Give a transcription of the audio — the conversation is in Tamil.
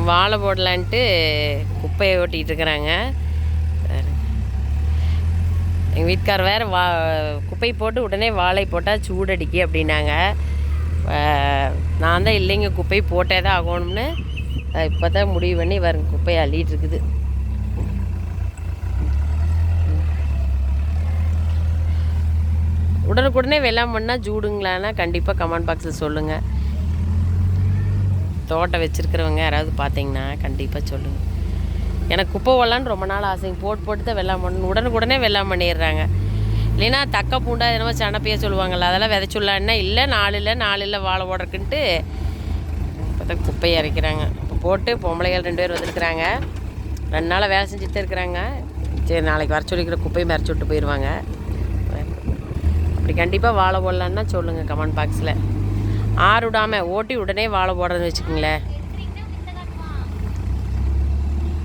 வாழை போடலான்ட்டு குப்பையை ஓட்டிகிட்டு இருக்கிறாங்க. எங்கள் வீட்டுக்கார் வேறு குப்பை போட்டு உடனே வாழை போட்டால் சூடடிக்கி அப்படின்னாங்க. நான் தான் இல்லைங்க, குப்பை போட்டே தான் ஆகணும்னு இப்போ தான் முடிவு பண்ணி வருங்க குப்பையை அள்ளிட்டு இருக்குது. உடனுக்குடனே வெள்ளாம் பண்ணால் ஜூடுங்களான்னா கண்டிப்பாக கமெண்ட் பாக்ஸில் சொல்லுங்கள். தோட்டம் வச்சுருக்கிறவங்க யாராவது பார்த்தீங்கன்னா கண்டிப்பாக சொல்லுங்கள். எனக்கு குப்பை போடலான்னு ரொம்ப நாள் ஆசைங்க. போட்டு தான் வெள்ளாம் பண்ணணும். உடனுக்குடனே வெள்ளாம் பண்ணிடுறாங்க. இல்லைன்னா தக்க பூண்டா என்னமோ சனப்பையே சொல்லுவாங்கள்ல, அதெல்லாம் விதைச்சுடலான்னா இல்லை 4 இல்லை வாழை போடுறக்குன்ட்டு இப்போ தான் குப்பையை இறக்கிறாங்க. இப்போ போட்டு பொம்பளைகள் 2 பேர் வந்துருக்குறாங்க. 2 நாளாக வேலை செஞ்சுட்டு இருக்கிறாங்க. சரி, நாளைக்கு வர சொல்லிக்கிற குப்பையை மறைச்சி விட்டு போயிடுவாங்க. அப்படி கண்டிப்பாக வாழை போடலான்னா சொல்லுங்கள் கமெண்ட் பாக்ஸில். ஆறு விடாமல் ஓட்டி உடனே வாழை போடுறதுன்னு வச்சுக்கோங்களேன்.